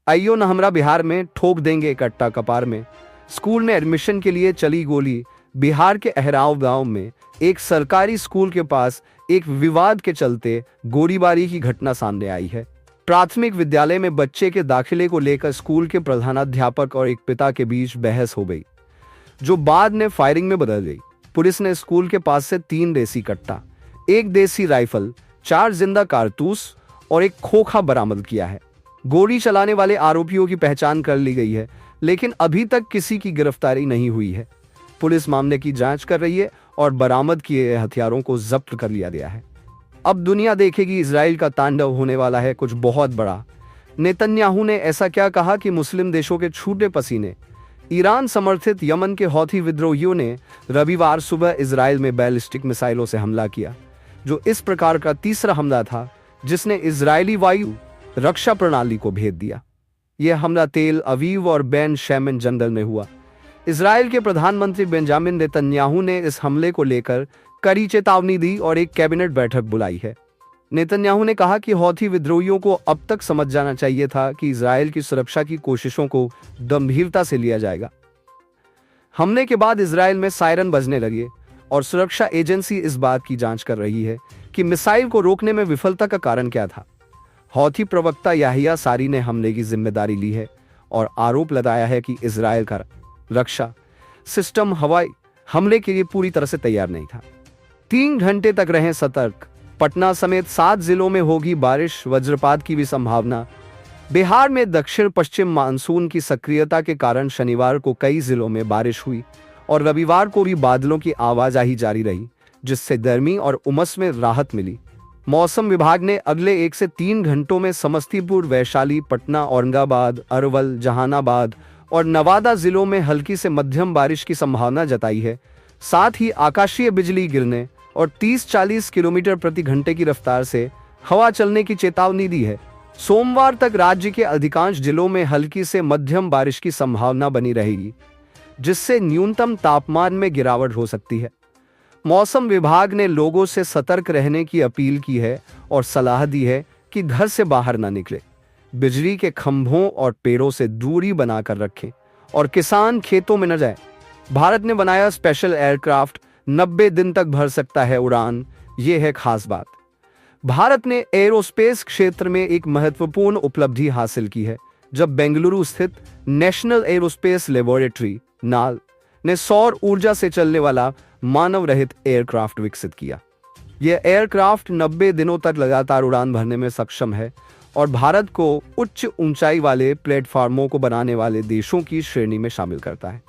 आइयो न हमरा बिहार में ठोक देंगे कट्टा कपार में। स्कूल में एडमिशन के लिए चली गोली। बिहार के अहराव गांव में एक सरकारी स्कूल के पास एक विवाद के चलते गोलीबारी की घटना सामने आई है। प्राथमिक विद्यालय में बच्चे के दाखिले को लेकर स्कूल के प्रधानाध्यापक और एक पिता के बीच बहस हो गई, जो बाद में फायरिंग में बदल गई। पुलिस ने स्कूल के पास से 3 देसी कट्टा, 1 देसी राइफल, 4 जिंदा कारतूस और एक खोखा बरामद किया है। गोली चलाने वाले आरोपियों की पहचान कर ली गई है, लेकिन अभी तक किसी की गिरफ्तारी नहीं हुई है। पुलिस मामले की जांच कर रही है और बरामद किए हथियारों को जब्त कर लिया गया है। अब दुनिया देखेगी, इजराइल का तांडव होने वाला है कुछ बहुत बड़ा। नेतन्याहू ने ऐसा क्या कहा कि मुस्लिम देशों के छूटे पसीने। ईरान समर्थित यमन के हौथी विद्रोहियों ने रविवार सुबह इजराइल में बैलिस्टिक मिसाइलों से हमला किया, जो इस प्रकार का तीसरा हमला था जिसने इजरायली वायु रक्षा प्रणाली को भेद दिया। यह हमला तेल अवीव और बैन शेमन जंगल में हुआ। इजराइल के प्रधानमंत्री बेंजामिन नेतन्याहू ने इस हमले को लेकर कड़ी चेतावनी दी और एक कैबिनेट बैठक बुलाई है। नेतन्याहू ने कहा कि हौथी विद्रोहियों को अब तक समझ जाना चाहिए था कि इजराइल की सुरक्षा की कोशिशों को गंभीरता से लिया जाएगा। हमले के बाद इजराइल में सायरन बजने लगे और सुरक्षा एजेंसी इस बात की जांच कर रही है कि मिसाइल को रोकने में विफलता का कारण क्या था। हौथी प्रवक्ता याहिया सारी ने हमले की जिम्मेदारी ली है और आरोप लगाया है कि इजराइल का रक्षा सिस्टम हवाई हमले के लिए पूरी तरह से तैयार नहीं था। 3 घंटे तक रहें सतर्क। पटना समेत 7 जिलों में होगी बारिश, वज्रपात की भी संभावना। बिहार में दक्षिण पश्चिम मानसून की सक्रियता के कारण शनिवार को कई जिलों में बारिश हुई और रविवार को भी बादलों की आवाजाही जारी रही, जिससे गर्मी और उमस में राहत मिली। मौसम विभाग ने अगले 1 से 3 घंटों में समस्तीपुर, वैशाली, पटना, औरंगाबाद, अरवल, जहानाबाद और नवादा जिलों में हल्की से मध्यम बारिश की संभावना जताई है। साथ ही आकाशीय बिजली गिरने और 30-40 किलोमीटर प्रति घंटे की रफ्तार से हवा चलने की चेतावनी दी है। सोमवार तक राज्य के अधिकांश जिलों में हल्की से मध्यम बारिश की संभावना बनी रहेगी, जिससे न्यूनतम तापमान में गिरावट हो सकती है। मौसम विभाग ने लोगों से सतर्क रहने की अपील की है और सलाह दी है कि घर से बाहर न निकले, बिजली के खंभों और पेड़ों से दूरी बनाकर रखें और किसान खेतों में न जाए। भारत ने बनाया स्पेशल एयरक्राफ्ट, 90 दिन तक भर सकता है उड़ान। ये है खास बात। भारत ने एरोस्पेस क्षेत्र में एक महत्वपूर्ण उपलब्धि हासिल की है, जब बेंगलुरु स्थित नेशनल एरोस्पेस लेबोरेटरी नाल ने सौर ऊर्जा से चलने वाला मानव रहित एयरक्राफ्ट विकसित किया। यह एयरक्राफ्ट 90 दिनों तक लगातार उड़ान भरने में सक्षम है और भारत को उच्च ऊंचाई वाले प्लेटफार्मों को बनाने वाले देशों की श्रेणी में शामिल करता है।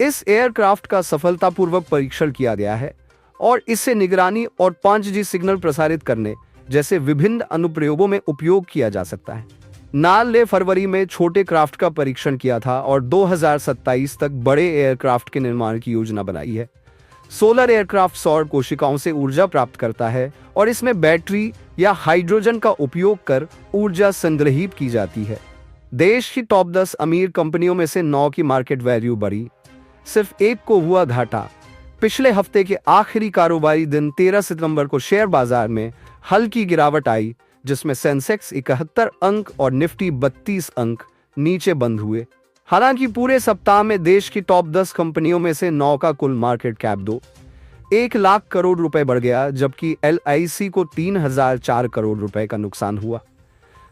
इस एयरक्राफ्ट का सफलतापूर्वक परीक्षण किया गया है और इससे निगरानी और 5G सिग्नल प्रसारित करने जैसे विभिन्न अनुप्रयोगों में उपयोग किया जा सकता है। नाल ने फरवरी में छोटे क्राफ्ट का परीक्षण किया था और 2027 तक बड़े एयरक्राफ्ट के निर्माण की योजना बनाई है। सोलर एयरक्राफ्ट सौर कोशिकाओं से ऊर्जा प्राप्त करता है और इसमें बैटरी या हाइड्रोजन का उपयोग कर ऊर्जा संग्रहित की जाती है। देश की टॉप 10 अमीर कंपनियों में से 9 की मार्केट वैल्यू बढ़ी, सिर्फ एक को हुआ घाटा। पिछले हफ्ते के आखिरी कारोबारी दिन 13 सितंबर को शेयर बाजार में हल्की गिरावट आई, जिसमें सेंसेक्स 71 अंक और निफ्टी 32 अंक नीचे बंद हुए। हालांकि पूरे सप्ताह में देश की टॉप 10 कंपनियों में से 9 का कुल मार्केट कैप 1 लाख करोड़ रुपए बढ़ गया, जबकि LIC को 3004 करोड़ रुपए का नुकसान हुआ।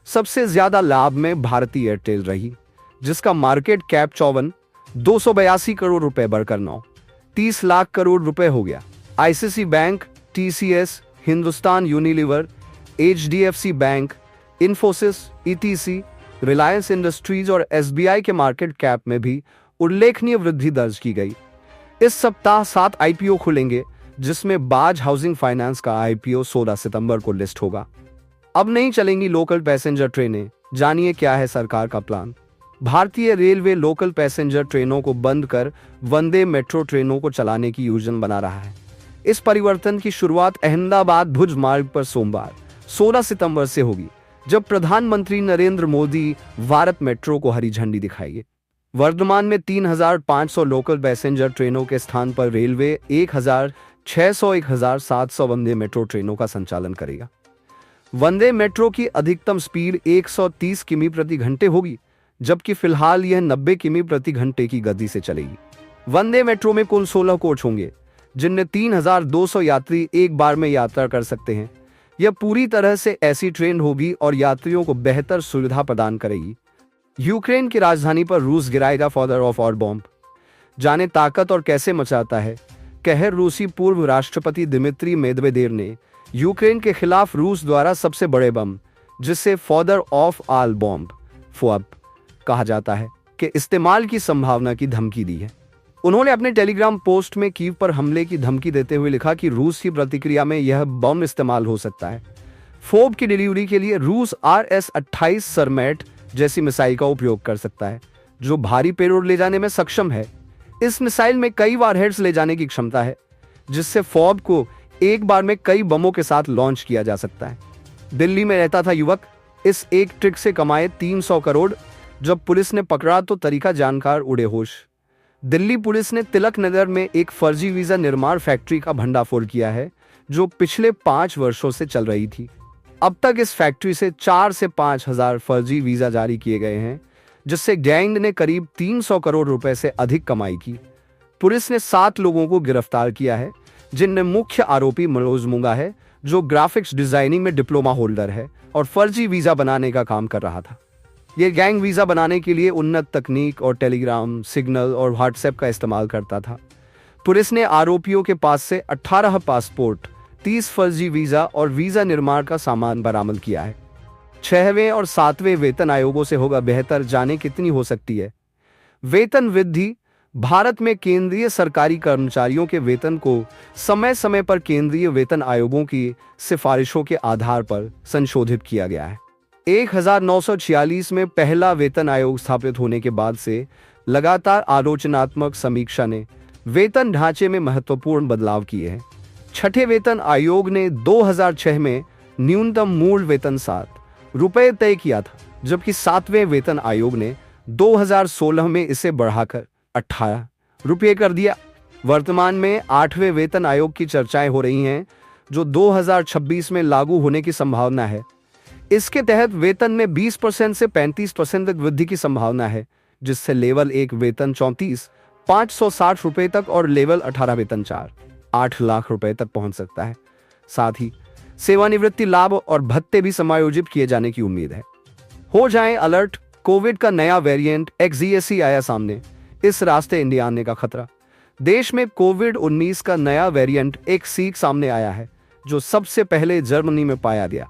सबसे ज्यादा लाभ में भारती एयरटेल रही, जिसका मार्केट कैप 282 करोड़ रुपए बढ़कर 30 लाख करोड़ रुपए हो गया। ICICI bank, TCS, Hindustan Unilever, HDFC bank, Infosys, ETC, Reliance industries और SBI के मार्केट कैप में भी उल्लेखनीय वृद्धि दर्ज की गई। इस सप्ताह 7 IPO खुलेंगे, जिसमें बाज हाउसिंग फाइनेंस का IPO 16 सितंबर को लिस्ट होगा। अब नहीं चलेंगी लोकल पैसेंजर ट्रेनें, जानिए क्या है सरकार का प्लान। भारतीय रेलवे लोकल पैसेंजर ट्रेनों को बंद कर वंदे मेट्रो ट्रेनों को चलाने की योजना बना रहा है। इस परिवर्तन की शुरुआत अहमदाबाद भुज मार्ग पर सोमवार 16 सितंबर से होगी, जब प्रधानमंत्री नरेंद्र मोदी भारत मेट्रो को हरी झंडी दिखाएंगे। वर्तमान में 3500 लोकल पैसेंजर ट्रेनों के स्थान पर रेलवे 1600-1700 वंदे मेट्रो ट्रेनों का संचालन करेगा। वंदे मेट्रो की अधिकतम स्पीड 130 किमी प्रति घंटे होगी, जबकि फिलहाल यह 90 किमी प्रति घंटे की गति से चलेगी। वंदे मेट्रो में कुल 16 कोच होंगे, जिनमें 3,200 यात्री एक बार में यात्रा कर सकते हैं। यह पूरी तरह से ऐसी ट्रेन होगी और यात्रियों को बेहतर सुविधा प्रदान करेगी। यूक्रेन की राजधानी पर रूस गिराएगा फादर ऑफ और बॉम्ब। जाने ताकत और कैसे मचाता है कहर। रूसी पूर्व राष्ट्रपति दिमित्री मेदवेदेव ने यूक्रेन के खिलाफ रूस द्वारा सबसे बड़े बम, जिसे father of all bomb FOB कहा जाता है, के इस्तेमाल की संभावना की धमकी दी है। उन्होंने अपने टेलीग्राम पोस्ट में कीव पर हमले की धमकी देते हुए लिखा कि रूस की प्रतिक्रिया में यह बम इस्तेमाल हो सकता है। FOB की डिलीवरी के लिए रूस RS-28 सरमैट जैसी मिसाइल का उपयोग कर सकता है, जो भारी पेलोड ले जाने में सक्षम है। इस मिसाइल में कई वारहेड्स ले जाने की क्षमता है, जिससे FOB को एक बार में कई बमों के साथ लॉन्च किया जा सकता है। दिल्ली में रहता था युवक, इस एक ट्रिक से कमाए 300 करोड़। जब पुलिस ने पकड़ा तो तरीका जानकार उड़े होश। दिल्ली पुलिस ने तिलक नगर में एक फर्जी वीजा निर्माण फैक्ट्री का भंडाफोड़ किया है, जो पिछले 5 वर्षों से चल रही थी। अब तक इस फैक्ट्री से 4 से 5 हजार फर्जी वीजा जारी किए गए हैं, जिससे गैंग ने करीब 300 करोड़ रुपए से अधिक कमाई की। पुलिस ने 7 लोगों को गिरफ्तार किया है, जिनमें मुख्य आरोपी मनोज मुंगा है, जो ग्राफिक्स डिजाइनिंग में डिप्लोमा होल्डर है और फर्जी वीजा बनाने का काम कर रहा था। ये गैंग वीजा बनाने के लिए उन्नत तकनीक और टेलीग्राम, सिग्नल और व्हाट्सएप का इस्तेमाल करता था। पुलिस ने आरोपियों के पास से 18 पासपोर्ट, 30 फर्जी वीजा और वीजा निर्माण का सामान बरामद किया है। 6वें और 7वें वेतन आयोगों से होगा बेहतर, जाने कितनी हो सकती है वेतन वृद्धि। भारत में केंद्रीय सरकारी कर्मचारियों के वेतन को समय समय पर केंद्रीय वेतन आयोगों की सिफारिशों के आधार पर संशोधित किया गया है। 1946 में पहला वेतन आयोग स्थापित होने के बाद से लगातार आलोचनात्मक समीक्षा ने वेतन ढांचे में महत्वपूर्ण बदलाव किए हैं। छठे वेतन आयोग ने 2006 में न्यूनतम मूल वेतन ₹7 तय किया था, जबकि 7वें वेतन आयोग ने 2016 में इसे बढ़ाकर ₹18 कर दिया। वर्तमान में 8वें वेतन आयोग की चर्चाएं हो रही हैं, जो 2026 में लागू होने की संभावना है। इसके तहत वेतन में 20% से 35% तक वृद्धि की संभावना है, जिससे लेवल 1 वेतन ₹34,560 तक और लेवल 18 वेतन 8 लाख रुपए तक पहुंच सकता है। साथ ही सेवानिवृत्ति लाभ और भत्ते भी समायोजित किए जाने की उम्मीद है। हो जाएं अलर्ट, कोविड का नया वेरिएंट XEC आया सामने, इस रास्ते इंडिया आने का खतरा। देश में कोविड-19 का नया वेरिएंट XC सामने आया है, जो सबसे पहले जर्मनी में पाया गया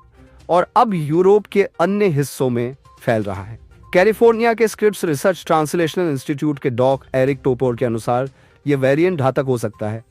और अब यूरोप के अन्य हिस्सों में फैल रहा है। कैलिफोर्निया के स्क्रिप्स रिसर्च ट्रांसलेशनल इंस्टीट्यूट के डॉक एरिक टोपोर के अनुसार यह वेरिएंट घातक हो सकता है।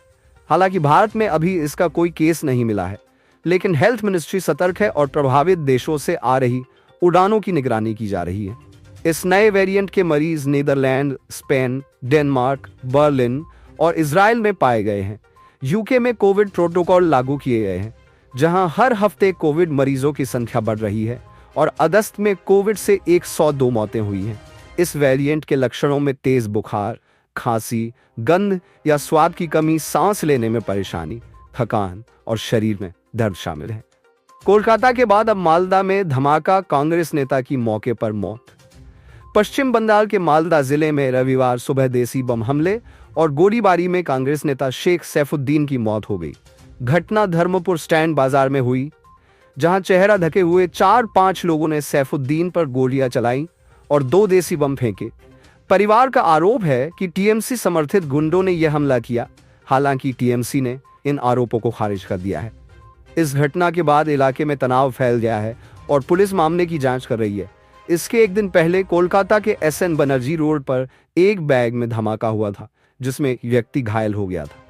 हालांकि भारत में अभी इसका कोई केस नहीं मिला है, लेकिन हेल्थ मिनिस्ट्री सतर्क है और प्रभावित देशों से आ रही उड़ानों की निगरानी की जा रही है। इस नए वेरिएंट के मरीज नीदरलैंड, स्पेन, डेनमार्क, बर्लिन और इजराइल में पाए गए हैं। यूके में कोविड प्रोटोकॉल लागू किए गए हैं, जहां हर हफ्ते कोविड मरीजों की संख्या बढ़ रही है और अगस्त में कोविड से 102 मौतें हुई हैं। इस वेरिएंट के लक्षणों में तेज बुखार, खांसी, गंध या स्वाद की कमी, सांस लेने में परेशानी, थकान और शरीर में दर्द शामिल है। कोलकाता के बाद अब मालदा में धमाका, कांग्रेस नेता की मौके पर मौत। पश्चिम बंगाल के मालदा जिले में रविवार सुबह देसी बम हमले और गोलीबारी में कांग्रेस नेता शेख सैफुद्दीन की मौत हो गई। घटना धर्मपुर स्टैंड बाजार में हुई, जहां चेहरा ढके हुए 4-5 लोगों ने सैफुद्दीन पर गोलियां चलाईं और 2 देसी बम फेंके। परिवार का आरोप है कि टीएमसी समर्थित गुंडों ने यह हमला किया। हालांकि टीएमसी ने इन आरोपों को खारिज कर दिया है। इस घटना के बाद इलाके में तनाव फैल गया है और पुलिस मामले की जांच कर रही है। इसके एक दिन पहले कोलकाता के SN बनर्जी रोड पर एक बैग में धमाका हुआ था, जिसमें एक व्यक्ति घायल हो गया था।